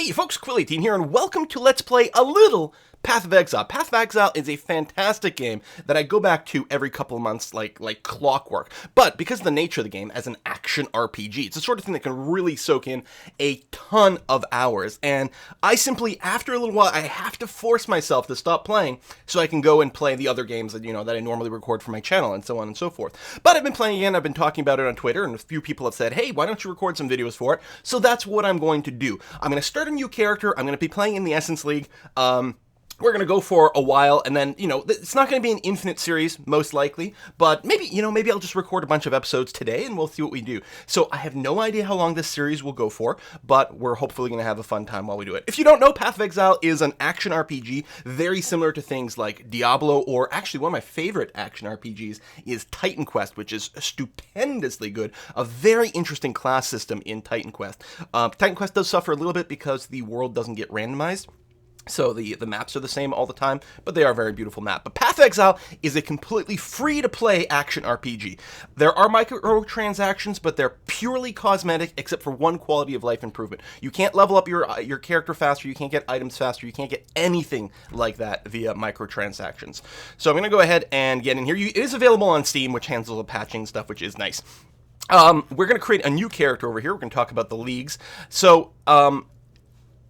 Hey folks, Quill18 here, and welcome to Let's Play a little Path of Exile. Path of Exile is a fantastic game that I go back to every couple of months like clockwork. But because of the nature of the game as an action RPG, it's the sort of thing that can really soak in a ton of hours. And I simply, after a little while, I have to force myself to stop playing so I can go and play the other games that, that I normally record for my channel and so on and so forth. But I've been playing again, I've been talking about it on Twitter, and a few people have said, hey, why don't you record some videos for it? So that's what I'm going to do. I'm going to start a new character. I'm going to be playing in the Essence League. We're going to go for a while, and then, it's not going to be an infinite series, most likely, but maybe, maybe I'll just record a bunch of episodes today, and we'll see what we do. So I have no idea how long this series will go for, but we're hopefully going to have a fun time while we do it. If you don't know, Path of Exile is an action RPG, very similar to things like Diablo, or actually one of my favorite action RPGs is Titan Quest, which is stupendously good. A very interesting class system in Titan Quest. Titan Quest does suffer a little bit because the world doesn't get randomized. So the maps are the same all the time, but they are a very beautiful map. But Path of Exile is a completely free-to-play action RPG. There are microtransactions, but they're purely cosmetic, except for one quality of life improvement. You can't level up your character faster, you can't get items faster, you can't get anything like that via microtransactions. So I'm going to go ahead and get in here. It is available on Steam, which handles the patching stuff, which is nice. We're going to create a new character over here. We're going to talk about the leagues. So,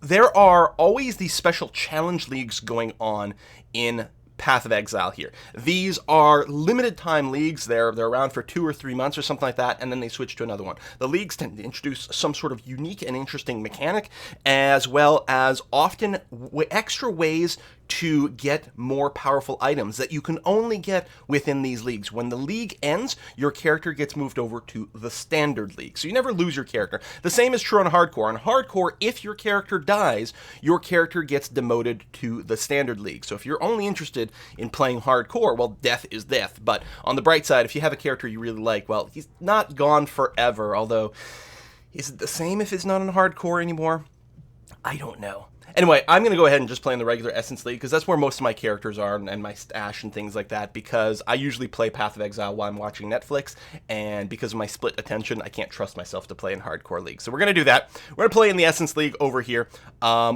there are always these special challenge leagues going on in Path of Exile here. These are limited time leagues. They're around for 2 or 3 months or something like that, and then they switch to another one. The leagues tend to introduce some sort of unique and interesting mechanic, as well as often extra ways to get more powerful items that you can only get within these leagues. When the league ends, your character gets moved over to the standard league. So you never lose your character. The same is true on hardcore. On hardcore, if your character dies, your character gets demoted to the standard league. So if you're only interested in playing hardcore, well, death is death. But on the bright side, if you have a character you really like, well, he's not gone forever. Although, is it the same if it's not on hardcore anymore? I don't know. Anyway, I'm going to go ahead and just play in the regular Essence League, because that's where most of my characters are, and my stash and things like that, because I usually play Path of Exile while I'm watching Netflix, and because of my split attention, I can't trust myself to play in hardcore league. So we're going to do that. We're going to play in the Essence League over here,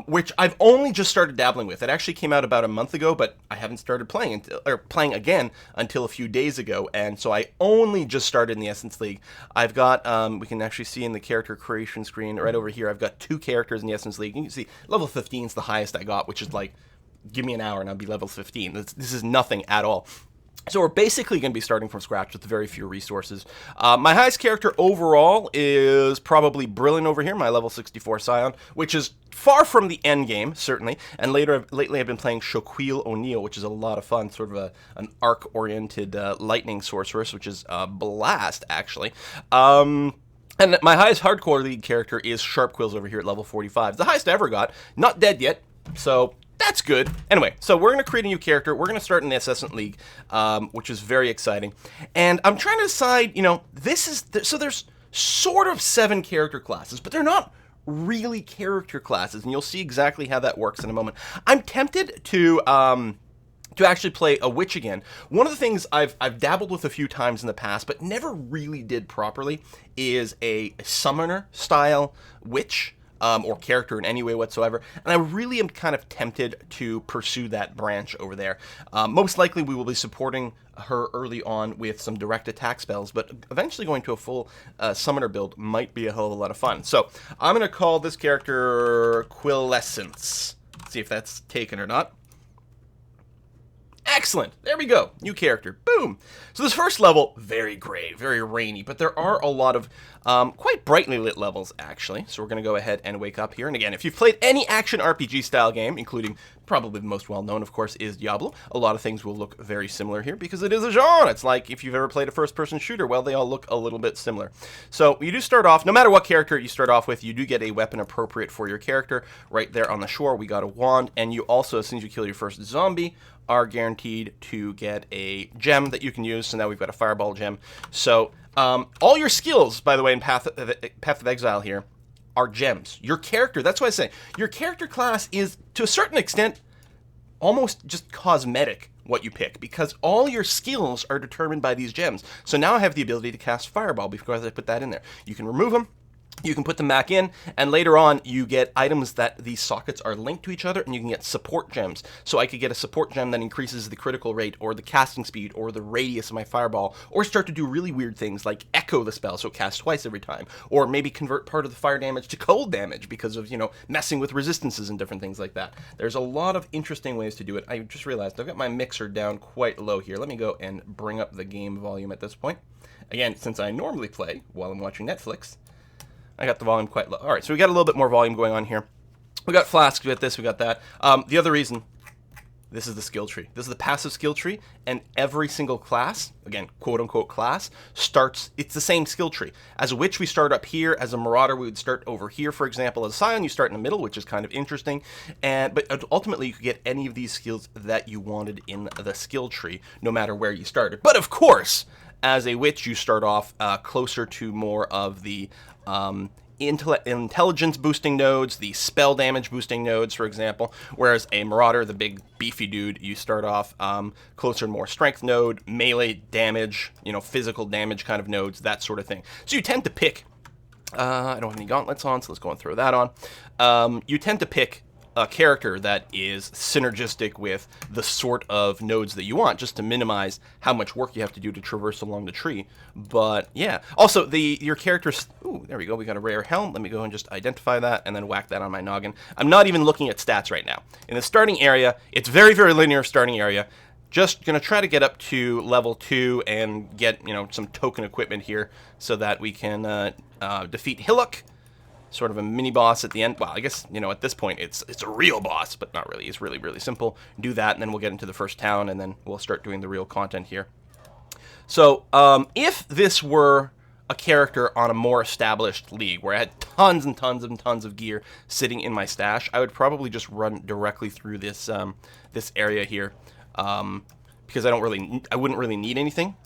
which I've only just started dabbling with. It actually came out about a month ago, but I haven't started playing again until a few days ago, and so I only just started in the Essence League. I've got, we can actually see in the character creation screen right over here, I've got 2 characters in the Essence League. You can see level 15 is the highest I got, which is like, give me an hour and I'll be level 15. This is nothing at all. So we're basically going to be starting from scratch with very few resources. My highest character overall is probably Brilliant over here, my level 64 Scion, which is far from the end game, certainly. And lately I've been playing Shaquille O'Neal, which is a lot of fun, sort of an arc-oriented lightning sorceress, which is a blast, actually. And my highest hardcore league character is Sharp Quills over here at level 45. It's the highest I ever got. Not dead yet, so that's good. Anyway, so we're going to create a new character. We're going to start in the Assassin League, which is very exciting. And I'm trying to decide, so there's sort of 7 character classes, but they're not really character classes, and you'll see exactly how that works in a moment. I'm tempted to actually play a witch again. One of the things I've dabbled with a few times in the past, but never really did properly, is a summoner style witch, or character in any way whatsoever, and I really am kind of tempted to pursue that branch over there. Most likely we will be supporting her early on with some direct attack spells, but eventually going to a full summoner build might be a hell of a lot of fun. So I'm going to call this character Quillescence. See if that's taken or not. Excellent. There we go. New character. Boom. So this first level, very gray, very rainy, but there are a lot of quite brightly lit levels, actually. So we're going to go ahead and wake up here. And again, if you've played any action RPG style game, including probably the most well-known, of course, is Diablo, a lot of things will look very similar here because it is a genre. It's like if you've ever played a first-person shooter, well, they all look a little bit similar. So you do start off, no matter what character you start off with, you do get a weapon appropriate for your character. Right there on the shore, we got a wand, and you also, as soon as you kill your first zombie, are guaranteed to get a gem that you can use. So now we've got a fireball gem. So all your skills, by the way, in Path of Exile here, are gems. Your character, that's why I say, your character class is, to a certain extent, almost just cosmetic what you pick, because all your skills are determined by these gems. So now I have the ability to cast fireball because I put that in there. You can remove them, You can put them back in, and later on you get items that these sockets are linked to each other, and you can get support gems. So I could get a support gem that increases the critical rate, or the casting speed, or the radius of my fireball, or start to do really weird things like echo the spell, so it casts twice every time, or maybe convert part of the fire damage to cold damage because of, you know, messing with resistances and different things like that. There's a lot of interesting ways to do it. I just realized I've got my mixer down quite low here. Let me go and bring up the game volume at this point. Again, since I normally play while I'm watching Netflix, I got the volume quite low. All right, so we got a little bit more volume going on here. We got flasks, we got this, we got that. The other reason, this is the skill tree. This is the passive skill tree, and every single class, again, quote-unquote class, starts, it's the same skill tree. As a witch, we start up here. As a marauder, we would start over here, for example. As a scion, you start in the middle, which is kind of interesting. But ultimately, you could get any of these skills that you wanted in the skill tree, no matter where you started. But of course, as a witch, you start off closer to more of the intelligence boosting nodes, the spell damage boosting nodes, for example, whereas a marauder, the big beefy dude, you start off closer to more strength node, melee damage, you know, physical damage kind of nodes, that sort of thing. So you tend to pick, I don't have any gauntlets on, so let's go and throw that on. You tend to pick a character that is synergistic with the sort of nodes that you want, just to minimize how much work you have to do to traverse along the tree. But yeah, also your character's, ooh, there we go, we got a rare helm. Let me go and just identify that and then whack that on my noggin. I'm not even looking at stats right now. In the starting area, it's very, very linear starting area. Just gonna try to get up to level 2 and get, you know, some token equipment here so that we can defeat Hillock. Sort of a mini boss at the end. Well, I guess, you know, at this point it's a real boss, but not really. It's really, really simple. Do that, and then we'll get into the first town, and then we'll start doing the real content here. So, if this were a character on a more established league, where I had tons and tons and tons of gear sitting in my stash, I would probably just run directly through this this area here, because I wouldn't really need anything.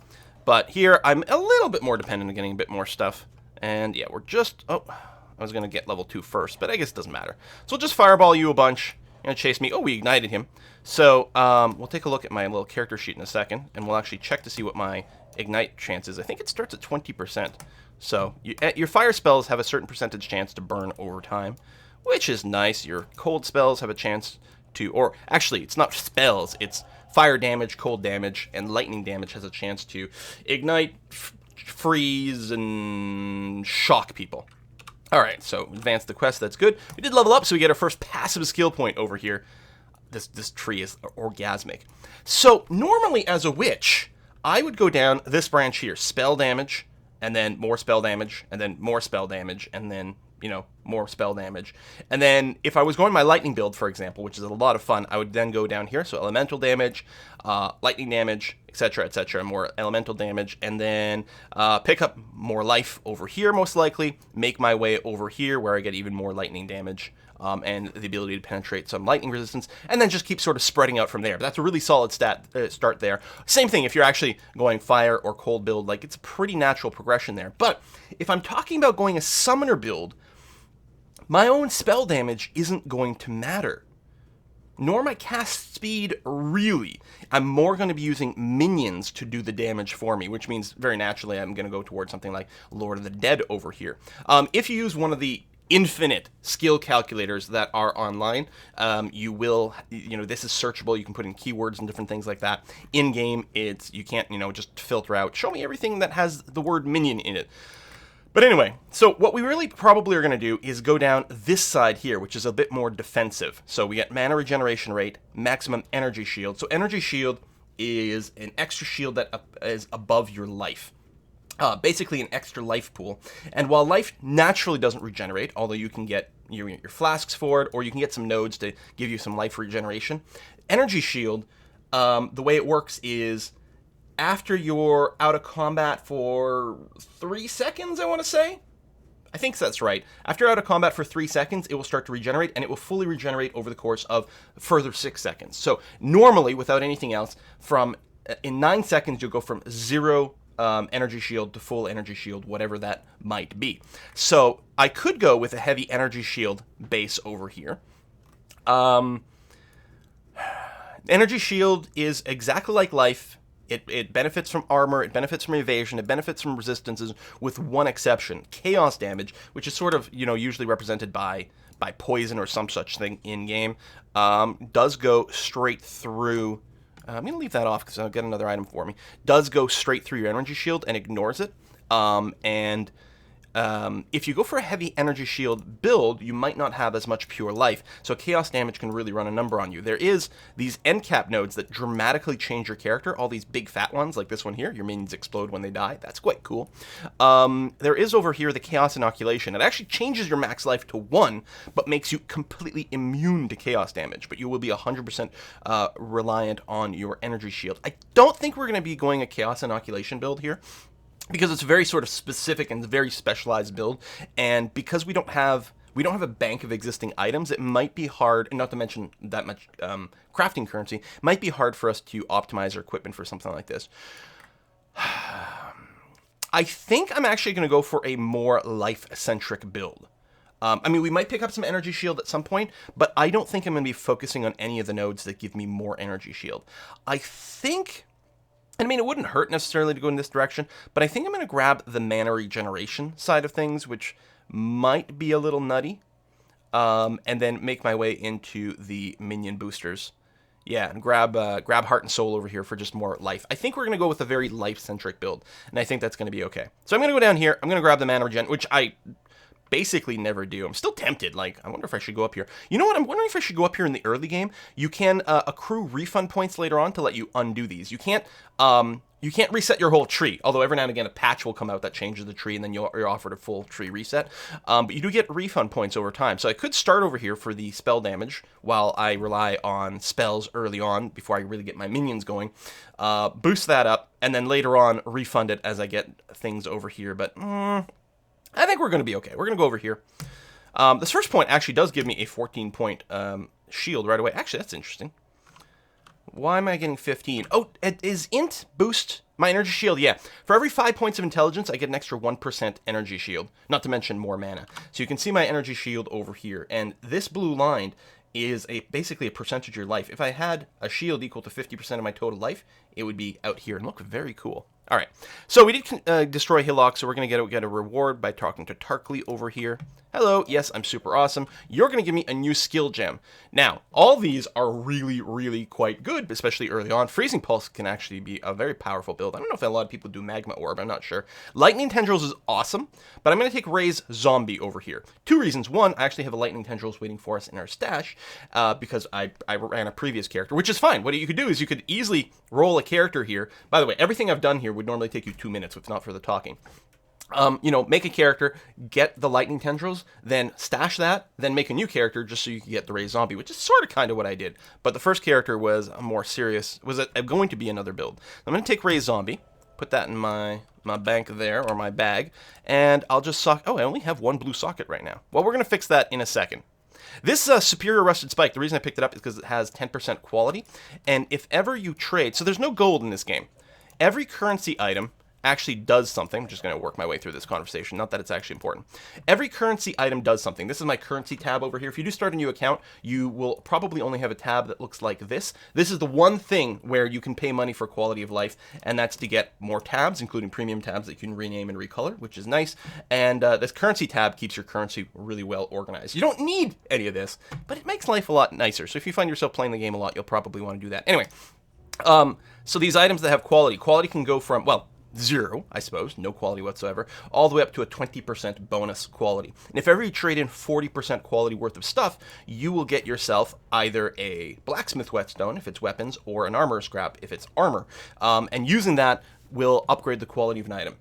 But here, I'm a little bit more dependent on getting a bit more stuff. And yeah, we're just, oh, I was going to get level 2 first, but I guess it doesn't matter. So we'll just fireball you a bunch. You're going to chase me. Oh, we ignited him. So we'll take a look at my little character sheet in a second, and we'll actually check to see what my ignite chance is. I think it starts at 20%. So your fire spells have a certain percentage chance to burn over time, which is nice. Your cold spells have a chance to, or actually, it's not spells. It's fire damage, cold damage, and lightning damage has a chance to ignite, freeze, and shock people. Alright, so advance the quest, that's good. We did level up, so we get our first passive skill point over here. This tree is orgasmic. So, normally as a witch, I would go down this branch here. Spell damage, and then more spell damage, and then more spell damage, and then, you know, more spell damage. And then, if I was going my lightning build, for example, which is a lot of fun, I would then go down here. So, elemental damage, lightning damage, etc., more elemental damage, and then pick up more life over here, most likely, make my way over here, where I get even more lightning damage, and the ability to penetrate some lightning resistance, and then just keep sort of spreading out from there. But that's a really solid start there. Same thing if you're actually going fire or cold build, like, it's a pretty natural progression there. But if I'm talking about going a summoner build, my own spell damage isn't going to matter, nor my cast speed, really. I'm more going to be using minions to do the damage for me, which means very naturally I'm going to go towards something like Lord of the Dead over here. If you use one of the infinite skill calculators that are online, you will, you know, this is searchable. You can put in keywords and different things like that. In game, you can't, you know, just filter out, show me everything that has the word minion in it. But anyway, so what we really probably are going to do is go down this side here, which is a bit more defensive. So we get mana regeneration rate, maximum energy shield. So energy shield is an extra shield that is above your life. Basically an extra life pool. And while life naturally doesn't regenerate, although you can get your flasks for it, or you can get some nodes to give you some life regeneration, energy shield, the way it works is, after you're out of combat for 3 seconds, I want to say. I think that's right. After you're out of combat for 3 seconds, it will start to regenerate, and it will fully regenerate over the course of further 6 seconds. So normally, without anything else, in 9 seconds, you'll go from 0 energy shield to full energy shield, whatever that might be. So I could go with a heavy energy shield base over here. Energy shield is exactly like life It benefits from armor, it benefits from evasion, it benefits from resistances, with one exception. Chaos damage, which is sort of, usually represented by poison or some such thing in-game, does go straight through... I'm going to leave that off because I'll get another item for me. Does go straight through your energy shield and ignores it. If you go for a heavy energy shield build, you might not have as much pure life, so chaos damage can really run a number on you. There is these end cap nodes that dramatically change your character, all these big fat ones like this one here. Your minions explode when they die. That's quite cool. There is over here the chaos inoculation. It actually changes your max life to 1, but makes you completely immune to chaos damage, but you will be 100% reliant on your energy shield. I don't think we're going to be going a chaos inoculation build here, because it's a very sort of specific and very specialized build, and because we don't have a bank of existing items, it might be hard, and not to mention that much crafting currency, might be hard for us to optimize our equipment for something like this. I think I'm actually going to go for a more life-centric build. I mean, we might pick up some energy shield at some point, but I don't think I'm going to be focusing on any of the nodes that give me more energy shield. I think... I mean, it wouldn't hurt necessarily to go in this direction, but I think I'm going to grab the mana regeneration side of things, which might be a little nutty, and then make my way into the minion boosters. Yeah, and grab Heart and Soul over here for just more life. I think we're going to go with a very life-centric build, and I think that's going to be okay. So I'm going to go down here. I'm going to grab the mana regen, which I basically never do. I'm still tempted. Like, I wonder if I should go up here. You know what? I'm wondering if I should go up here in the early game. You can accrue refund points later on to let you undo these. You can't reset your whole tree, although every now and again a patch will come out that changes the tree and then you're offered a full tree reset. But you do get refund points over time. So I could start over here for the spell damage while I rely on spells early on before I really get my minions going. Boost that up, and then later on refund it as I get things over here. But I think we're going to be okay. We're going to go over here. This first point actually does give me a 14-point shield right away. Actually, that's interesting. Why am I getting 15? Oh, is int boost my energy shield? Yeah. For every 5 points of intelligence, I get an extra 1% energy shield. Not to mention more mana. So you can see my energy shield over here. And this blue line is basically a percentage of your life. If I had a shield equal to 50% of my total life, it would be out here and look very cool. All right, so we did destroy Hillock, so we're going to get a reward by talking to Tarkly over here. Hello, yes, I'm super awesome. You're going to give me a new skill gem. Now, all these are really, really quite good, especially early on. Freezing Pulse can actually be a very powerful build. I don't know if a lot of people do Magma Orb, I'm not sure. Lightning Tendrils is awesome, but I'm going to take Ray's Zombie over here. 2 reasons. 1, I actually have a Lightning Tendrils waiting for us in our stash, because I ran a previous character, which is fine. What you could do is you could easily roll a character here. By the way, everything I've done here would normally take you 2 minutes, if not for the talking. Make a character, get the Lightning Tendrils, then stash that, then make a new character just so you can get the Ray Zombie, which is sort of kind of what I did. But the first character was a more serious, going to be another build. I'm going to take Ray Zombie, put that in my bank there, or my bag, and I'll just I only have 1 blue socket right now. Well, we're going to fix that in a second. This Superior Rusted Spike, the reason I picked it up is because it has 10% quality, and if ever you trade, so there's no gold in this game. Every currency item actually does something. I'm just going to work my way through this conversation, not that it's actually important. Every currency item does something. This is my currency tab over here. If you do start a new account, you will probably only have a tab that looks like this. This is the one thing where you can pay money for quality of life, and that's to get more tabs, including premium tabs that you can rename and recolor, which is nice. And this currency tab keeps your currency really well organized. You don't need any of this, but it makes life a lot nicer. So if you find yourself playing the game a lot, you'll probably want to do that. Anyway, so these items that have quality can go from, well, 0, I suppose, no quality whatsoever, all the way up to a 20% bonus quality. And if ever you trade in 40% quality worth of stuff, you will get yourself either a blacksmith whetstone if it's weapons, or an armor scrap if it's armor. And using that will upgrade the quality of an item.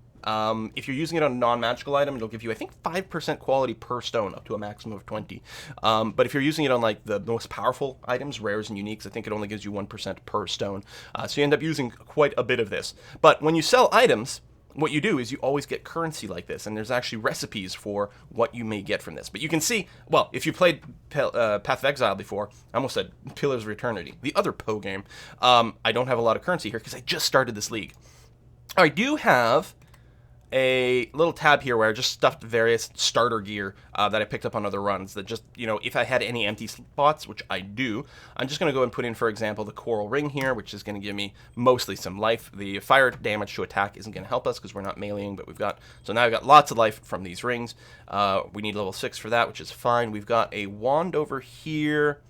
If you're using it on a non-magical item, it'll give you, I think, 5% quality per stone, up to a maximum of 20. But if you're using it on, like, the most powerful items, rares and uniques, I think it only gives you 1% per stone. So you end up using quite a bit of this. But when you sell items, what you do is you always get currency like this, and there's actually recipes for what you may get from this. But you can see, well, if you played Path of Exile before, I almost said Pillars of Eternity, the other Poe game, I don't have a lot of currency here because I just started this league. I do have a little tab here where I just stuffed various starter gear that I picked up on other runs that just, you know, if I had any empty spots, which I do, I'm just going to go and put in, for example, the coral ring here, which is going to give me mostly some life. The fire damage to attack isn't going to help us because we're not meleeing, but so now I've got lots of life from these rings. We need level 6 for that, which is fine. We've got a wand over here,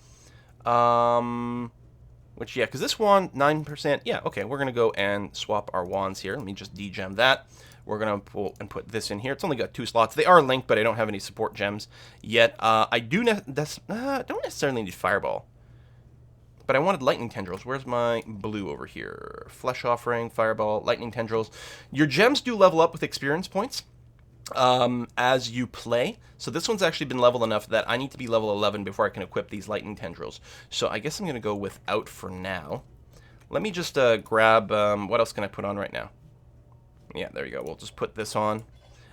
which, yeah, because this wand, 9%, yeah, okay, we're going to go and swap our wands here. Let me just degem that. We're going to pull and put this in here. It's only got 2 slots. They are linked, but I don't have any support gems yet. I don't necessarily need Fireball, but I wanted Lightning Tendrils. Where's my blue over here? Flesh Offering, Fireball, Lightning Tendrils. Your gems do level up with experience points as you play. So this one's actually been leveled enough that I need to be level 11 before I can equip these Lightning Tendrils. So I guess I'm going to go without for now. Let me just grab, what else can I put on right now? Yeah, there you go. We'll just put this on.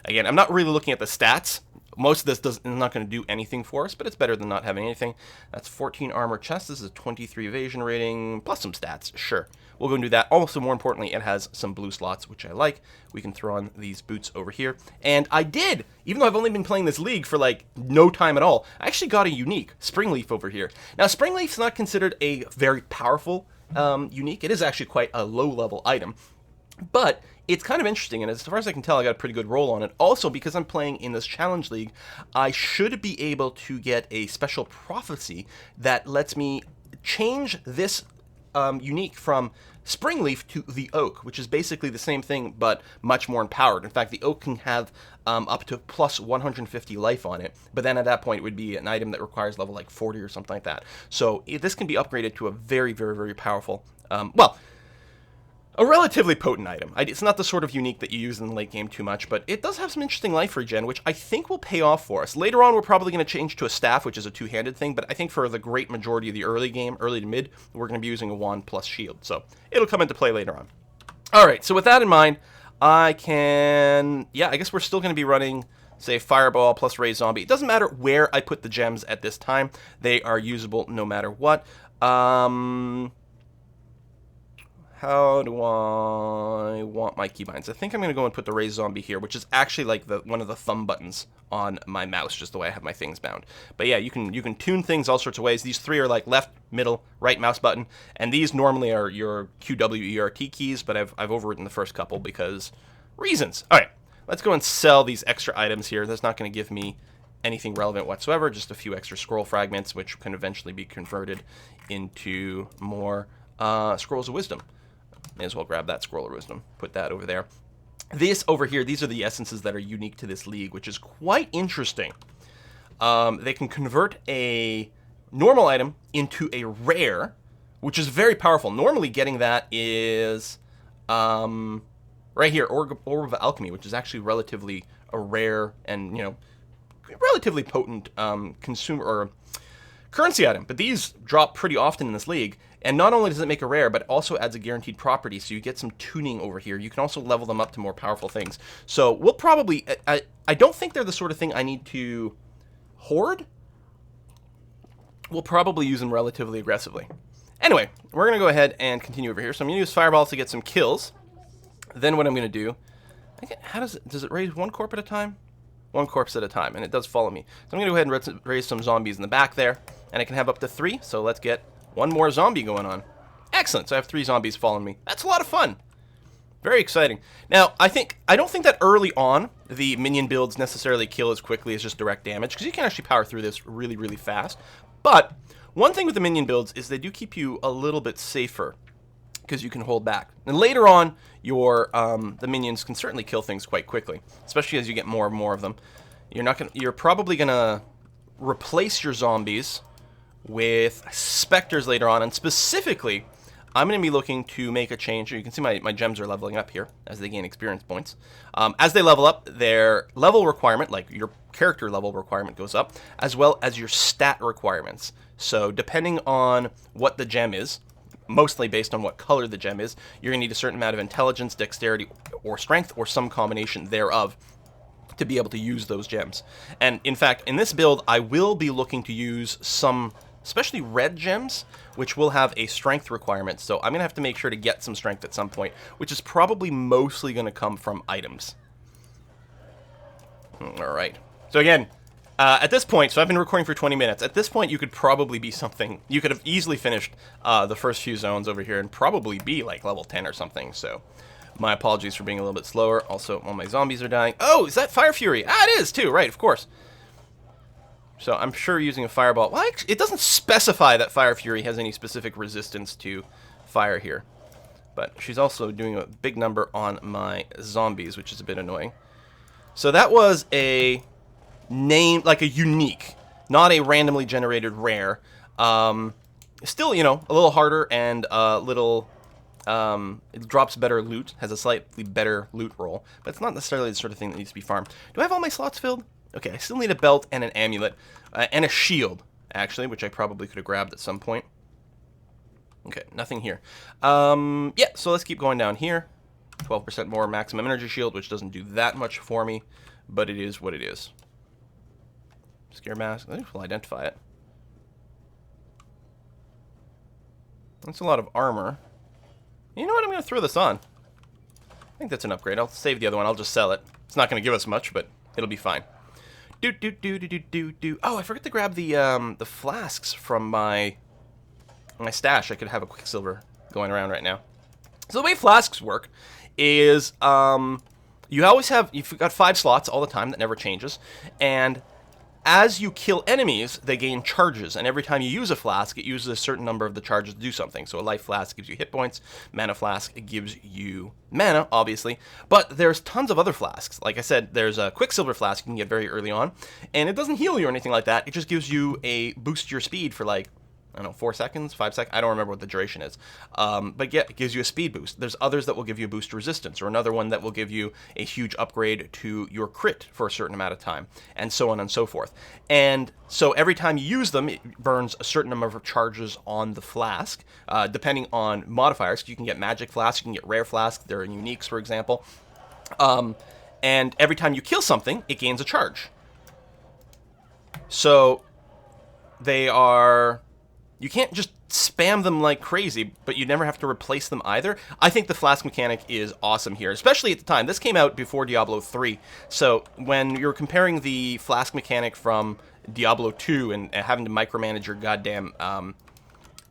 Again, I'm not really looking at the stats. Most of this is not going to do anything for us, but it's better than not having anything. That's 14 armor chest. This is a 23 evasion rating, plus some stats. Sure. We'll go and do that. Also, more importantly, it has some blue slots, which I like. We can throw on these boots over here. And I did! Even though I've only been playing this league for, like, no time at all, I actually got a unique Springleaf over here. Now, Springleaf's not considered a very powerful unique. It is actually quite a low-level item. But it's kind of interesting, and as far as I can tell, I got a pretty good roll on it. Also, because I'm playing in this challenge league, I should be able to get a special prophecy that lets me change this unique from Springleaf to the Oak, which is basically the same thing, but much more empowered. In fact, the Oak can have up to plus 150 life on it, but then at that point it would be an item that requires level like 40 or something like that. So this can be upgraded to a very, very, very powerful, a relatively potent item. It's not the sort of unique that you use in the late game too much, but it does have some interesting life regen, which I think will pay off for us. Later on, we're probably going to change to a staff, which is a two-handed thing, but I think for the great majority of the early game, early to mid, we're going to be using a wand plus shield. So it'll come into play later on. All right, so with that in mind, I guess we're still going to be running, say, Fireball plus Raise Zombie. It doesn't matter where I put the gems at this time. They are usable no matter what. How do I want my keybinds? I think I'm going to go and put the Raise Zombie here, which is actually like one of the thumb buttons on my mouse, just the way I have my things bound. But yeah, you can tune things all sorts of ways. These three are like left, middle, right mouse button, and these normally are your QWERT keys, but I've overwritten the first couple because reasons. All right, let's go and sell these extra items here. That's not going to give me anything relevant whatsoever, just a few extra scroll fragments, which can eventually be converted into more Scrolls of Wisdom. May as well grab that Scroll of Wisdom, put that over there. This over here, these are the essences that are unique to this league, which is quite interesting. They can convert a normal item into a rare, which is very powerful. Normally getting that is right here, Orb of Alchemy, which is actually relatively a rare and, relatively potent consumer or currency item. But these drop pretty often in this league. And not only does it make a rare, but it also adds a guaranteed property, so you get some tuning over here. You can also level them up to more powerful things. So we'll probably... I don't think they're the sort of thing I need to hoard. We'll probably use them relatively aggressively. Anyway, we're going to go ahead and continue over here. So I'm going to use Fireballs to get some kills. Then what I'm going to do... How does it raise one corpse at a time? One corpse at a time, and it does follow me. So I'm going to go ahead and raise some zombies in the back there. And I can have up to 3, so let's get... one more zombie going on. Excellent. So I have 3 zombies following me. That's a lot of fun. Very exciting. Now, I don't think that early on the minion builds necessarily kill as quickly as just direct damage, because you can actually power through this really, really fast. But one thing with the minion builds is they do keep you a little bit safer, because you can hold back. And later on, the minions can certainly kill things quite quickly, especially as you get more and more of them. You're probably gonna replace your zombies with specters later on, and specifically, I'm going to be looking to make a change. You can see my gems are leveling up here as they gain experience points. As they level up, their level requirement, like your character level requirement, goes up, as well as your stat requirements. So depending on what the gem is, mostly based on what color the gem is, you're going to need a certain amount of intelligence, dexterity, or strength, or some combination thereof, to be able to use those gems. And in fact, in this build, I will be looking to use some... especially red gems, which will have a strength requirement. So I'm going to have to make sure to get some strength at some point, which is probably mostly going to come from items. All right. So again, at this point, so I've been recording for 20 minutes. At this point, you could probably be something. You could have easily finished the first few zones over here and probably be like level 10 or something. So my apologies for being a little bit slower. Also, all my zombies are dying. Oh, is that Fire Fury? Ah, it is too, right, of course. So I'm sure using a fireball. Well, actually, it doesn't specify that Fire Fury has any specific resistance to fire here. But she's also doing a big number on my zombies, which is a bit annoying. So that was a name, like a unique, not a randomly generated rare. Still, you know, a little harder and a little, it drops better loot, has a slightly better loot roll, but it's not necessarily the sort of thing that needs to be farmed. Do I have all my slots filled? Okay, I still need a belt and an amulet, and a shield, actually, which I probably could have grabbed at some point. Okay, nothing here. Yeah, so let's keep going down here. 12% more maximum energy shield, which doesn't do that much for me, but it is what it is. Scare mask, I think we'll identify it. That's a lot of armor. You know what, I'm going to throw this on. I think that's an upgrade. I'll save the other one, I'll just sell it. It's not going to give us much, but it'll be fine. Oh, I forgot to grab the flasks from my stash. I could have a Quicksilver going around right now. So the way flasks work is you've got 5 slots all the time that never changes, and as you kill enemies, they gain charges, and every time you use a flask, it uses a certain number of the charges to do something. So a life flask gives you hit points, mana flask gives you mana, obviously, but there's tons of other flasks. Like I said, there's a Quicksilver flask you can get very early on, and it doesn't heal you or anything like that. It just gives you a boost to your speed for like, I don't know, 4 seconds, 5 seconds. I don't remember what the duration is. But yeah, it gives you a speed boost. There's others that will give you a boost to resistance, or another one that will give you a huge upgrade to your crit for a certain amount of time, and so on and so forth. And so every time you use them, it burns a certain number of charges on the flask, depending on modifiers. You can get magic flasks, you can get rare flasks. There are uniques, for example. And every time you kill something, it gains a charge. So they are... You can't just spam them like crazy, but you never have to replace them either. I think the flask mechanic is awesome here, especially at the time. This came out before Diablo 3, so when you're comparing the flask mechanic from Diablo 2 and having to micromanage your goddamn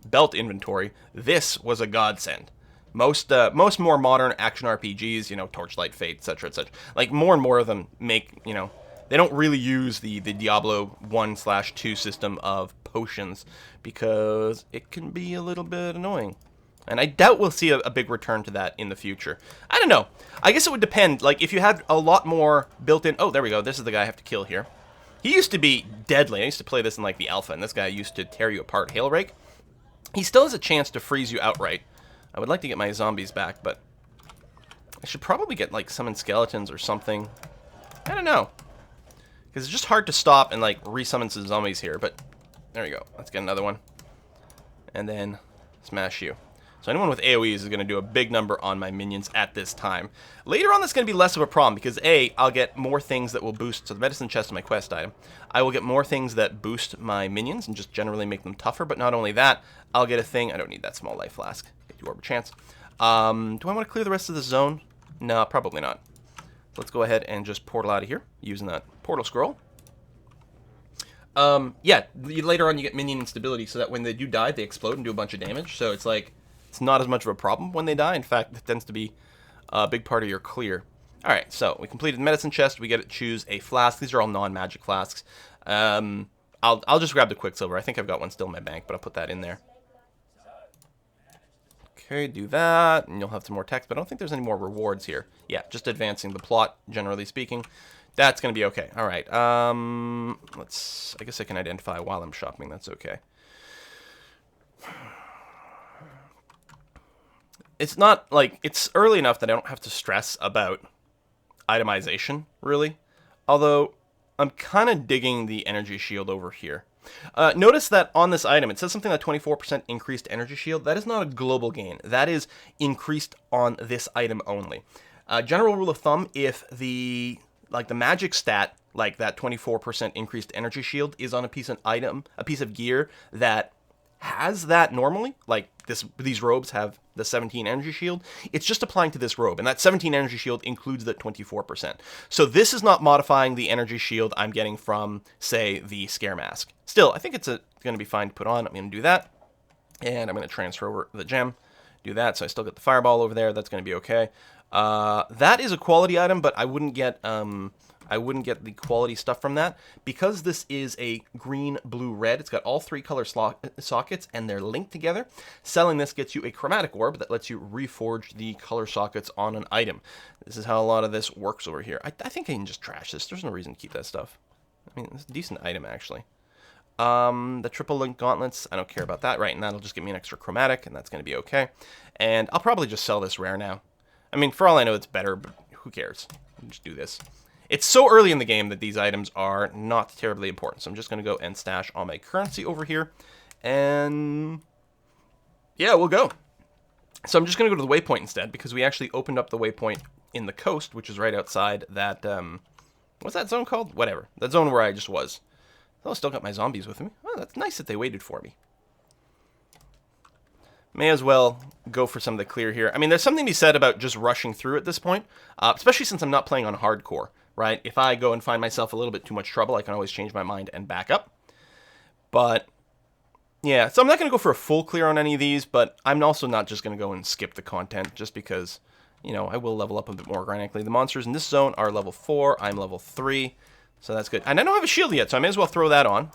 belt inventory, this was a godsend. Most more modern action RPGs, you know, Torchlight, Fate, etc., etc., like more and more of them make, you know, they don't really use the Diablo 1/2 system of potions because it can be a little bit annoying. And I doubt we'll see a big return to that in the future. I don't know. I guess it would depend. Like, if you had a lot more built-in... Oh, there we go. This is the guy I have to kill here. He used to be deadly. I used to play this in, like, the alpha, and this guy used to tear you apart. Hail Rake. He still has a chance to freeze you outright. I would like to get my zombies back, but... I should probably get, like, summon skeletons or something. I don't know. Because it's just hard to stop and, like, resummon some zombies here, but... There we go. Let's get another one. And then smash you. So anyone with AoEs is going to do a big number on my minions at this time. Later on, that's going to be less of a problem because A, I'll get more things that will boost... So the medicine chest is my quest item. I will get more things that boost my minions and just generally make them tougher. But not only that, I'll get a thing... I don't need that small life flask. Get you Orb of Chance. Do I want to clear the rest of the zone? No, probably not. So let's go ahead and just portal out of here using that portal scroll. Yeah, later on you get minion instability so that when they do die, they explode and do a bunch of damage. So it's like, it's not as much of a problem when they die. In fact, it tends to be a big part of your clear. Alright, so we completed the medicine chest. We get to choose a flask. These are all non-magic flasks. I'll just grab the Quicksilver. I think I've got one still in my bank, but I'll put that in there. Okay, do that, and you'll have some more text, but I don't think there's any more rewards here. Yeah, just advancing the plot, generally speaking. That's going to be okay. All right. I guess I can identify while I'm shopping. That's okay. It's not like it's early enough that I don't have to stress about itemization, really. Although I'm kind of digging the energy shield over here. Notice that on this item, it says something like 24% increased energy shield. That is not a global gain. That is increased on this item only. General rule of thumb, if the magic stat, like that 24% increased energy shield, is on a piece of gear that has that normally. Like these robes have the 17 energy shield. It's just applying to this robe, and that 17 energy shield includes the 24%. So this is not modifying the energy shield I'm getting from, say, the scare mask. Still, I think it's going to be fine to put on. I'm going to do that, and I'm going to transfer over the gem. Do that, so I still get the fireball over there. That's going to be okay. That is a quality item, but I wouldn't get the quality stuff from that because this is a green, blue, red. It's got all 3 color sockets and they're linked together. Selling this gets you a chromatic orb that lets you reforge the color sockets on an item. This is how a lot of this works over here. I think I can just trash this. There's no reason to keep that stuff. I mean, it's a decent item actually. The triple link gauntlets, I don't care about that, right? And that'll just give me an extra chromatic, and that's going to be okay. And I'll probably just sell this rare now. I mean, for all I know, it's better, but who cares? I'll just do this. It's so early in the game that these items are not terribly important. So I'm just going to go and stash all my currency over here. And yeah, we'll go. So I'm just going to go to the waypoint instead because we actually opened up the waypoint in the coast, which is right outside that, what's that zone called? Whatever. That zone where I just was. Oh, still got my zombies with me. Oh, that's nice that they waited for me. May as well go for some of the clear here. I mean, there's something to be said about just rushing through at this point, especially since I'm not playing on hardcore. Right? If I go and find myself a little bit too much trouble, I can always change my mind and back up. But, yeah, so I'm not going to go for a full clear on any of these, but I'm also not just going to go and skip the content just because, you know, I will level up a bit more organically. The monsters in this zone are level 4, I'm level 3, so that's good. And I don't have a shield yet, so I may as well throw that on.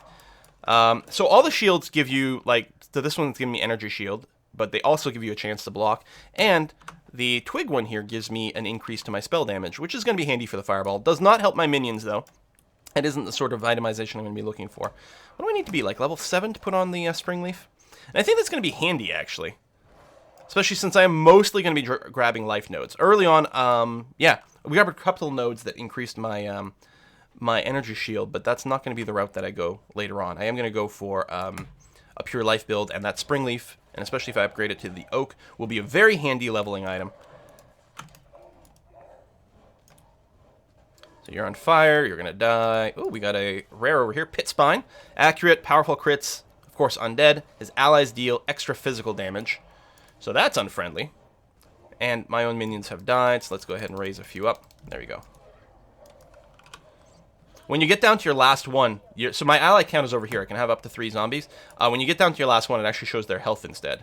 So all the shields give you, like, so this one's giving me energy shield, but they also give you a chance to block, and the twig one here gives me an increase to my spell damage, which is going to be handy for the fireball. Does not help my minions, though. It isn't the sort of itemization I'm going to be looking for. What do I need to be, like level 7 to put on the spring leaf? And I think that's going to be handy, actually. Especially since I am mostly going to be grabbing life nodes. Early on, yeah, we grabbed a couple nodes that increased my my energy shield, but that's not going to be the route that I go later on. I am going to go for a pure life build, and that spring leaf, and especially if I upgrade it to the oak, will be a very handy leveling item. So you're on fire, you're gonna die. Oh, we got a rare over here, Pit Spine. Accurate, powerful crits, of course undead. His allies deal extra physical damage. So that's unfriendly. And my own minions have died, so let's go ahead and raise a few up. There we go. When you get down to your last one, so my ally count is over here. I can have up to 3 zombies. When you get down to your last one, it actually shows their health instead.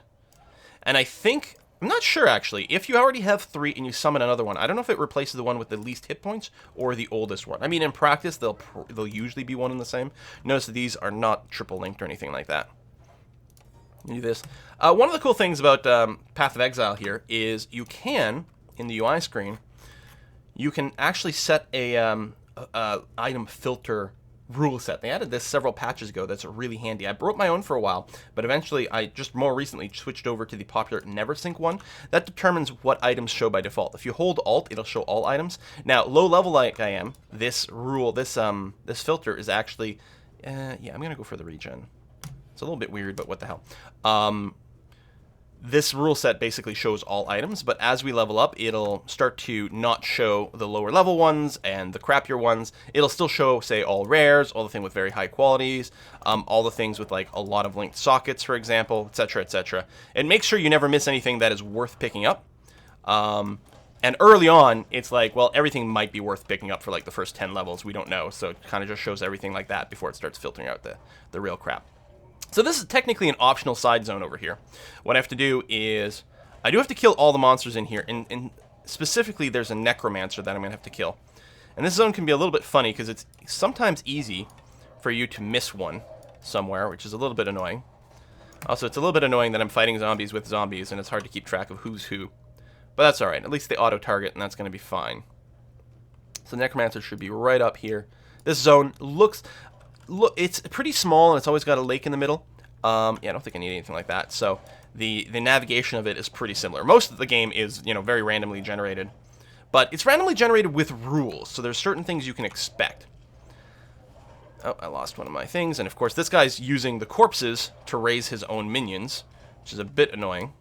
And I think, I'm not sure actually, if you already have 3 and you summon another one, I don't know if it replaces the one with the least hit points or the oldest one. I mean, in practice, they'll usually be one and the same. Notice that these are not triple linked or anything like that. Do this. One of the cool things about Path of Exile here is you can, in the UI screen, you can actually set a item filter rule set. They added this several patches ago. That's really handy. I wrote my own for a while, but eventually I just more recently switched over to the popular NeverSync one. That determines what items show by default. If you hold Alt, it'll show all items. Now, low level like I am, this rule, this filter is actually, yeah, I'm gonna go for the regen. It's a little bit weird, but what the hell. This rule set basically shows all items, but as we level up, it'll start to not show the lower level ones and the crappier ones. It'll still show, say, all rares, all the things with very high qualities, all the things with like a lot of linked sockets, for example, etc., etc. And make sure you never miss anything that is worth picking up. And early on, it's like, well, everything might be worth picking up for like the first 10 levels. We don't know, so it kind of just shows everything like that before it starts filtering out the real crap. So this is technically an optional side zone over here. What I have to do is, I do have to kill all the monsters in here, and specifically there's a necromancer that I'm going to have to kill. And this zone can be a little bit funny, because it's sometimes easy for you to miss one somewhere, which is a little bit annoying. Also, it's a little bit annoying that I'm fighting zombies with zombies, and it's hard to keep track of who's who. But that's alright, at least they auto-target, and that's going to be fine. So necromancer should be right up here. This zone looks... Look, it's pretty small, and it's always got a lake in the middle. Yeah, I don't think I need anything like that. So the navigation of it is pretty similar. Most of the game is, you know, very randomly generated. But it's randomly generated with rules, so there's certain things you can expect. Oh, I lost one of my things. And, of course, this guy's using the corpses to raise his own minions, which is a bit annoying.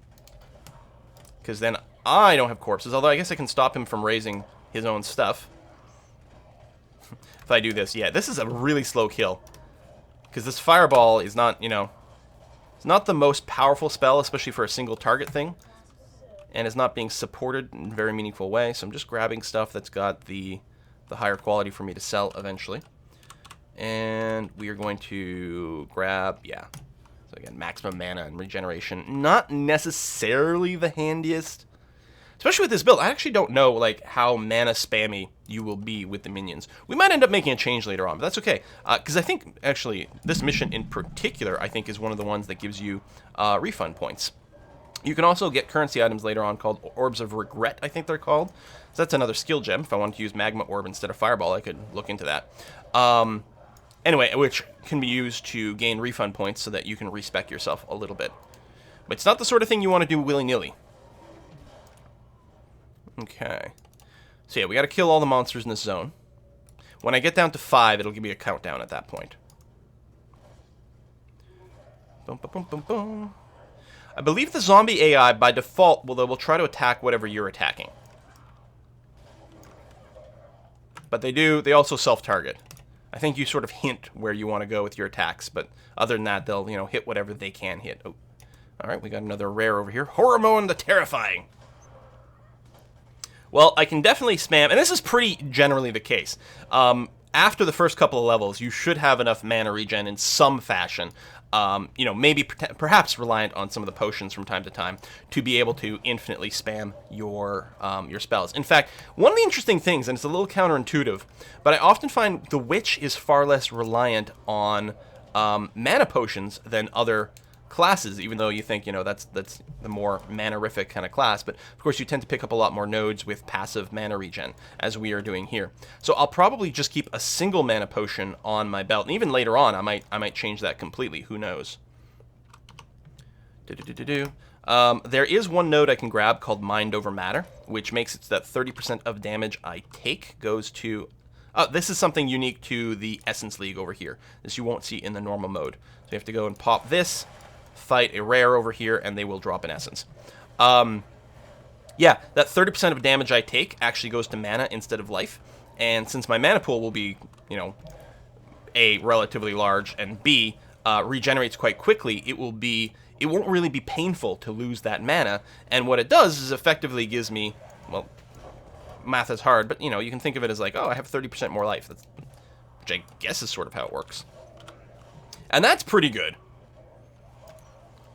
Because then I don't have corpses, although I guess I can stop him from raising his own stuff. If I do this, yeah, this is a really slow kill. Because this fireball is not, you know, It's not the most powerful spell, especially for a single target thing, and is not being supported in a very meaningful way, so I'm just grabbing stuff that's got the higher quality for me to sell eventually. And we are going to grab, yeah, so again, maximum mana and regeneration. Not necessarily the handiest, especially with this build. I actually don't know, like, how mana spammy you will be with the minions. We might end up making a change later on, but that's okay. Because I think, actually, this mission in particular, I think, is one of the ones that gives you refund points. You can also get currency items later on called Orbs of Regret, I think they're called. So that's another skill gem. If I wanted to use Magma Orb instead of Fireball, I could look into that. Anyway, which can be used to gain refund points so that you can respec yourself a little bit. But it's not the sort of thing you want to do willy-nilly. Okay. So yeah, we got to kill all the monsters in this zone. When I get down to 5, it'll give me a countdown at that point. Boom, boom, boom, boom, boom. I believe the zombie AI, by default, will try to attack whatever you're attacking. But they also self-target. I think you sort of hint where you want to go with your attacks, but other than that, they'll, you know, hit whatever they can hit. Oh. Alright, we got another rare over here. Hormone the Terrifying! Well, I can definitely spam, and this is pretty generally the case. After the first couple of levels, you should have enough mana regen in some fashion. You know, maybe perhaps reliant on some of the potions from time to time to be able to infinitely spam your spells. In fact, one of the interesting things, and it's a little counterintuitive, but I often find the Witch is far less reliant on mana potions than other classes, even though you think, you know, that's the more mana-rific kind of class, but of course you tend to pick up a lot more nodes with passive mana regen, as we are doing here. So I'll probably just keep a single mana potion on my belt, and even later on I might change that completely, who knows. There is one node I can grab called Mind Over Matter, which makes it so that 30% of damage I take goes to... this is something unique to the Essence League over here. This you won't see in the normal mode. So you have to go and pop this, fight a rare over here, and they will drop an essence. Yeah, that 30% of damage I take actually goes to mana instead of life. And since my mana pool will be, you know, A, relatively large, and B, regenerates quite quickly, it won't really be painful to lose that mana. And what it does is effectively gives me, well, math is hard, but, you know, you can think of it as like, oh, I have 30% more life. Which I guess is sort of how it works. And that's pretty good.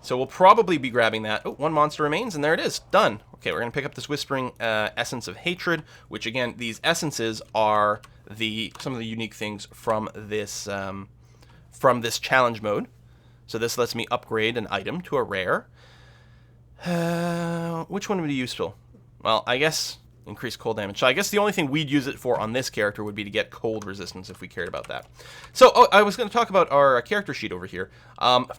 So we'll probably be grabbing that. Oh, one monster remains, and there it is. Done. Okay, we're going to pick up this Whispering Essence of Hatred, which, again, these essences are some of the unique things from this challenge mode. So this lets me upgrade an item to a rare. Which one would be useful? Well, I guess increase cold damage. So I guess the only thing we'd use it for on this character would be to get cold resistance if we cared about that. So I was going to talk about our character sheet over here.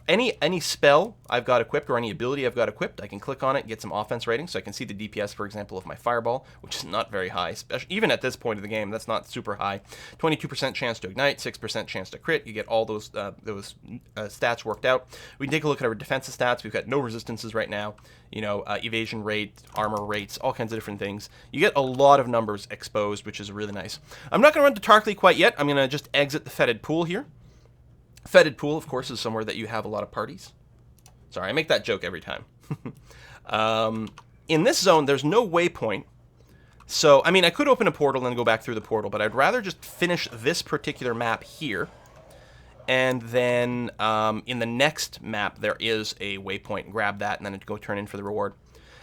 Any spell I've got equipped or any ability I've got equipped, I can click on it, get some offense rating. So I can see the DPS, for example, of my Fireball, which is not very high. Especially, even at this point of the game, that's not super high. 22% chance to ignite, 6% chance to crit. You get all those stats worked out. We can take a look at our defensive stats. We've got no resistances right now. You know, evasion rate, armor rates, all kinds of different things. You get a lot of numbers exposed, which is really nice. I'm not going to run to Tarkleigh quite yet. I'm going to just exit the Fetid Pool here. Fetid Pool, of course, is somewhere that you have a lot of parties. Sorry, I make that joke every time. In this zone, there's no waypoint. So, I mean, I could open a portal and go back through the portal, but I'd rather just finish this particular map here. And then in the next map, there is a waypoint. Grab that, and then go turn in for the reward.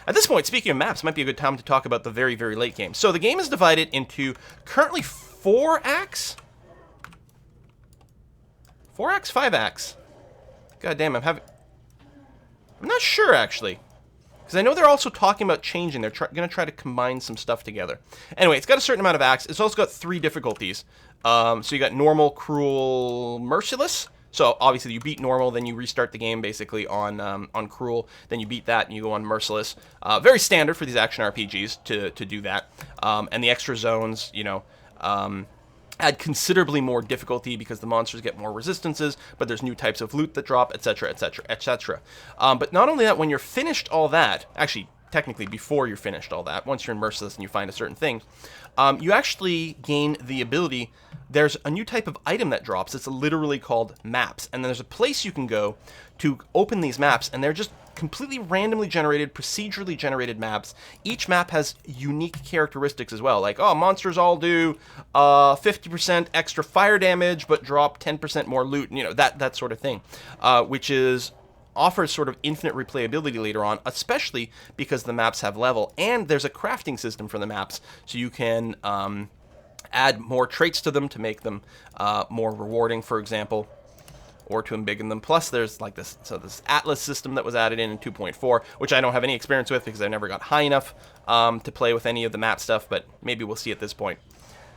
At this point, speaking of maps, might be a good time to talk about the very, very late game. So the game is divided into currently 4 acts? 4 acts? 5 acts? God damn, I'm not sure, actually. Because I know they're also talking about changing. They're going to try to combine some stuff together. Anyway, it's got a certain amount of acts. It's also got 3 difficulties. So you got normal, cruel, merciless. So obviously you beat normal, then you restart the game basically on cruel, then you beat that and you go on merciless. Very standard for these action RPGs to do that. And the extra zones, you know, add considerably more difficulty because the monsters get more resistances, but there's new types of loot that drop, etc., etc., etc. But not only that, when you're finished all that, actually technically before you're finished all that, once you're in Merciless and you find a certain thing, you actually gain the ability. There's a new type of item that drops. It's literally called maps. And then there's a place you can go to open these maps, and they're just completely randomly generated, procedurally generated maps. Each map has unique characteristics as well. Like, oh, monsters all do 50% extra fire damage, but drop 10% more loot. You know, that sort of thing, which offers sort of infinite replayability later on, especially because the maps have level. And there's a crafting system for the maps, so you can add more traits to them to make them more rewarding, for example, or to embiggen them. Plus, there's like this Atlas system that was added in 2.4, which I don't have any experience with because I never got high enough to play with any of the map stuff, but maybe we'll see at this point.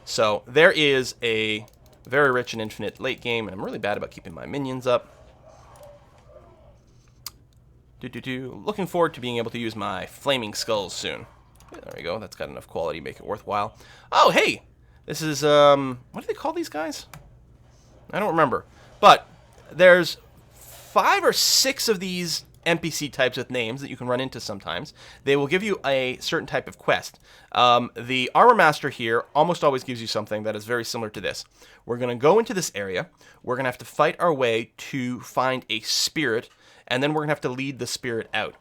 So there is a very rich and infinite late game, and I'm really bad about keeping my minions up. Looking forward to being able to use my flaming skulls soon. Yeah, there we go. That's got enough quality to make it worthwhile. Oh, hey! This is, what do they call these guys? I don't remember. But there's 5 or 6 of these NPC types with names that you can run into sometimes. They will give you a certain type of quest. The Armor Master here almost always gives you something that is very similar to this. We're going to go into this area. We're going to have to fight our way to find a spirit, and then we're going to have to lead the spirit out.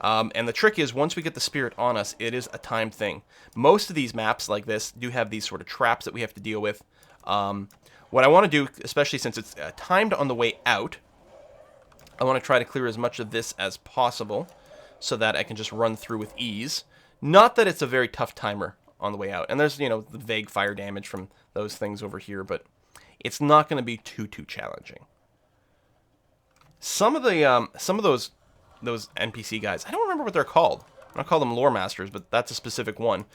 And the trick is, once we get the spirit on us, it is a timed thing. Most of these maps like this do have these sort of traps that we have to deal with. What I want to do, especially since it's timed on the way out, I want to try to clear as much of this as possible so that I can just run through with ease. Not that it's a very tough timer on the way out. And there's, you know, the vague fire damage from those things over here, but it's not going to be too challenging. Some of those NPC guys, I don't remember what they're called. I'm going to call them Lore Masters, but that's a specific one.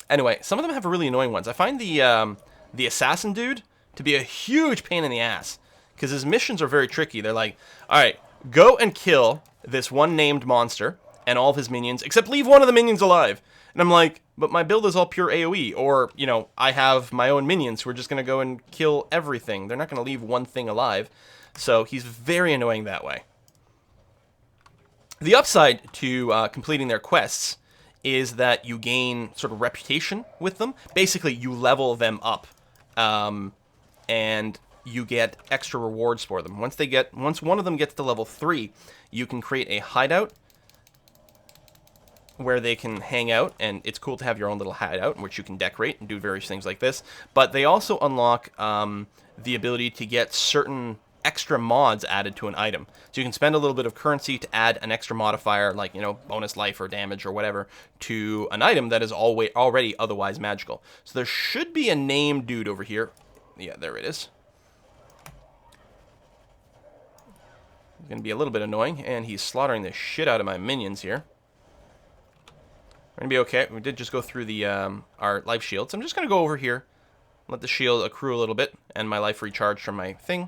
Anyway, some of them have really annoying ones. I find the assassin dude to be a huge pain in the ass, because his missions are very tricky. They're like, all right, go and kill this one named monster and all of his minions, except leave one of the minions alive. And I'm like, but my build is all pure AoE, or, you know, I have my own minions who are just going to go and kill everything. They're not going to leave one thing alive. So he's very annoying that way. The upside to completing their quests is that you gain sort of reputation with them. Basically, you level them up, and you get extra rewards for them. Once one of them gets to level 3, you can create a hideout where they can hang out, and it's cool to have your own little hideout in which you can decorate and do various things like this. But they also unlock the ability to get certain extra mods added to an item. So you can spend a little bit of currency to add an extra modifier, like, you know, bonus life or damage or whatever, to an item that is already otherwise magical. So there should be a named dude over here. Yeah, there it is. He's going to be a little bit annoying, and he's slaughtering the shit out of my minions here. We're going to be okay. We did just go through the our life shields. I'm just going to go over here, let the shield accrue a little bit, and my life recharge from my thing.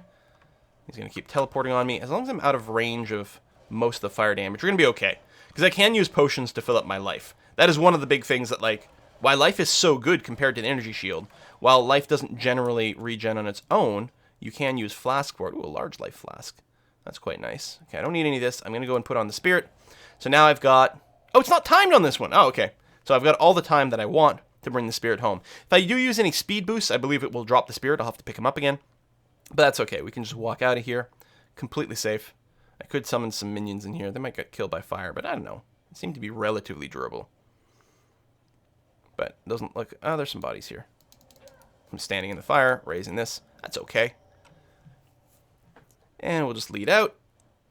He's going to keep teleporting on me. As long as I'm out of range of most of the fire damage, we're going to be okay. Because I can use potions to fill up my life. That is one of the big things that, like, why life is so good compared to the energy shield. While life doesn't generally regen on its own, you can use flask for it. Ooh, a large life flask. That's quite nice. Okay, I don't need any of this. I'm going to go and put on the spirit. So now I've got... Oh, it's not timed on this one. Oh, okay. So I've got all the time that I want to bring the spirit home. If I do use any speed boosts, I believe it will drop the spirit. I'll have to pick him up again. But that's okay. We can just walk out of here. Completely safe. I could summon some minions in here. They might get killed by fire, but I don't know. They seem to be relatively durable. But it doesn't look... Oh, there's some bodies here. I'm standing in the fire, raising this. That's okay. And we'll just lead out.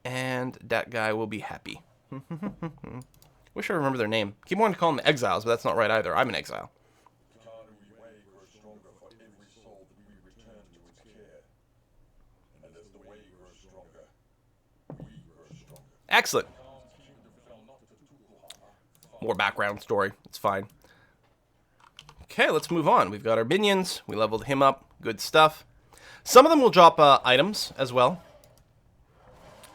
And that guy will be happy. Wish I remember their name. Keep wanting to call them Exiles, but that's not right either. I'm an exile. Excellent. More background story. It's fine. Okay, let's move on. We've got our minions. We leveled him up. Good stuff. Some of them will drop items as well.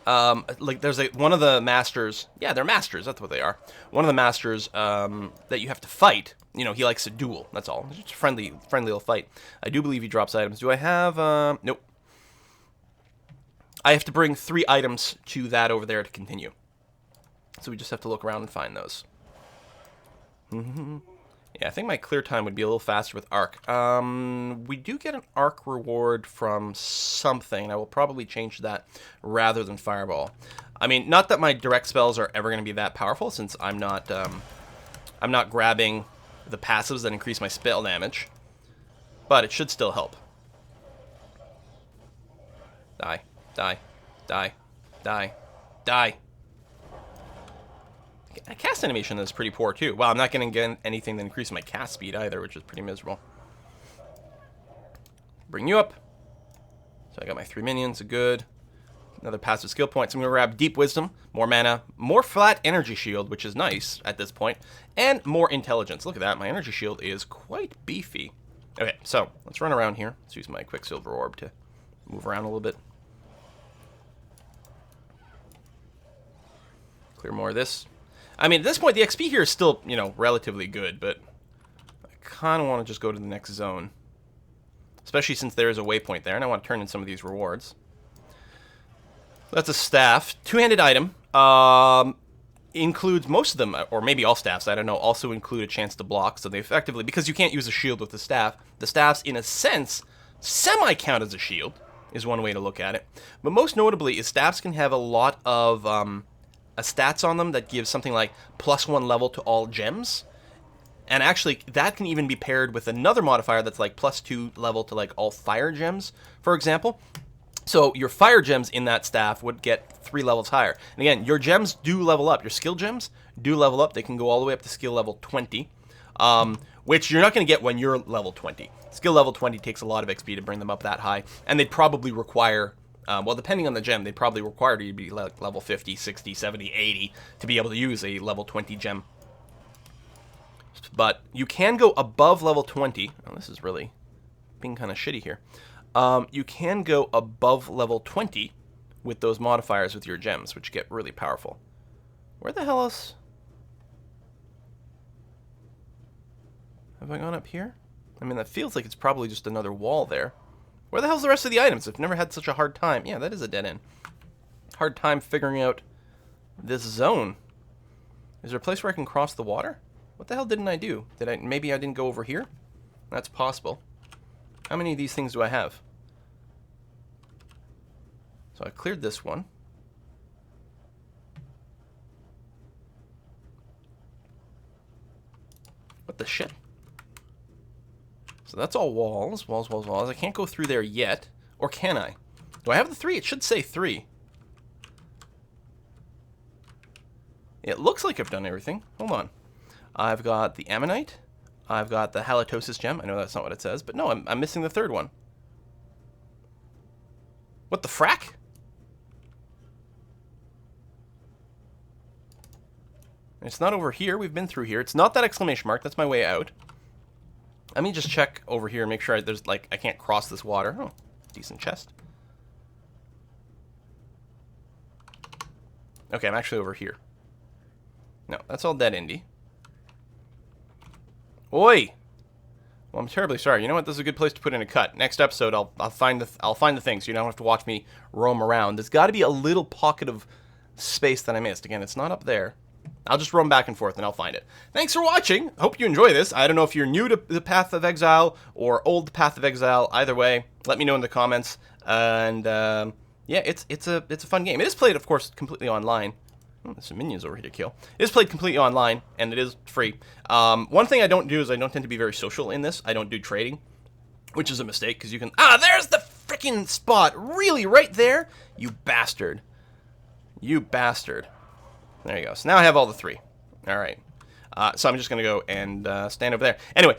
Like there's one of the masters. Yeah, they're masters. That's what they are. One of the masters that you have to fight. You know, he likes to duel. That's all. It's just a friendly little fight. I do believe he drops items. Do I have... Nope. I have to bring 3 items to that over there to continue. So we just have to look around and find those. Yeah, I think my clear time would be a little faster with arc. We do get an arc reward from something. I will probably change that rather than fireball. I mean, not that my direct spells are ever going to be that powerful, since I'm not grabbing the passives that increase my spell damage, but it should still help. Die, die, die, die, die. A cast animation is pretty poor too. Well, I'm not going to get anything that increases my cast speed either, which is pretty miserable. Bring you up. So I got my 3 minions, good. Another passive skill point. So I'm going to grab Deep Wisdom, more mana, more flat energy shield, which is nice at this point, and more intelligence. Look at that, my energy shield is quite beefy. Okay, so let's run around here. Let's use my Quicksilver Orb to move around a little bit. Clear more of this. I mean, at this point, the XP here is still, you know, relatively good, but I kind of want to just go to the next zone. Especially since there is a waypoint there, and I want to turn in some of these rewards. That's a staff. Two-handed item. Includes most of them, or maybe all staffs, I don't know, also include a chance to block. So they effectively, because you can't use a shield with the staffs, in a sense, semi-count as a shield, is one way to look at it. But most notably is staffs can have a lot of stats on them that give something like +1 level to all gems. And actually, that can even be paired with another modifier that's like +2 level to like all fire gems, for example. So your fire gems in that staff would get 3 levels higher. And again, your gems do level up. Your skill gems do level up. They can go all the way up to skill level 20, which you're not going to get when you're level 20. Skill level 20 takes a lot of XP to bring them up that high. And they'd probably require, well, depending on the gem, they'd probably require you to be like level 50, 60, 70, 80 to be able to use a level 20 gem. But you can go above level 20. Oh, this is really being kind of shitty here. You can go above level 20 with those modifiers with your gems, which get really powerful. Where the hell else? Have I gone up here? I mean, that feels like it's probably just another wall there. Where the hell's the rest of the items? I've never had such a hard time. Yeah, that is a dead end. Hard time figuring out this zone. Is there a place where I can cross the water? What the hell didn't I do? Maybe I didn't go over here? That's possible. How many of these things do I have? So I cleared this one. What the shit? So that's all walls, walls, walls, walls. I can't go through there yet. Or can I? Do I have the 3? It should say 3. It looks like I've done everything. Hold on. I've got the Ammonite. I've got the Halitosis gem. I know that's not what it says, but no, I'm missing the 3rd one. What the frack? It's not over here. We've been through here. It's not that exclamation mark. That's my way out. Let me just check over here and make sure there's like I can't cross this water. Oh, decent chest. Okay, I'm actually over here. No, that's all dead endy. Oi! Well, I'm terribly sorry. You know what? This is a good place to put in a cut. Next episode, I'll find the things. So you don't have to watch me roam around. There's got to be a little pocket of space that I missed. Again, it's not up there. I'll just roam back and forth and I'll find it. Thanks for watching. Hope you enjoy this. I don't know if you're new to the Path of Exile or old Path of Exile. Either way, let me know in the comments. And yeah, it's a fun game. It is played, of course, completely online. Oh, there's some minions over here to kill. It is played completely online, and it is free. One thing I don't do is I don't tend to be very social in this. I don't do trading, which is a mistake, because you can... Ah, there's the freaking spot! Really, right there? You bastard. You bastard. There you go. So now I have all the 3. All right. So I'm just going to go and stand over there. Anyway,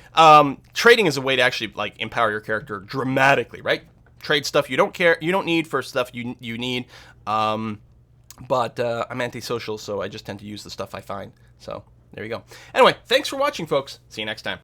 trading is a way to actually like empower your character dramatically, right? Trade stuff you don't need for stuff you need. But I'm antisocial, so I just tend to use the stuff I find. So there you go. Anyway, thanks for watching, folks. See you next time.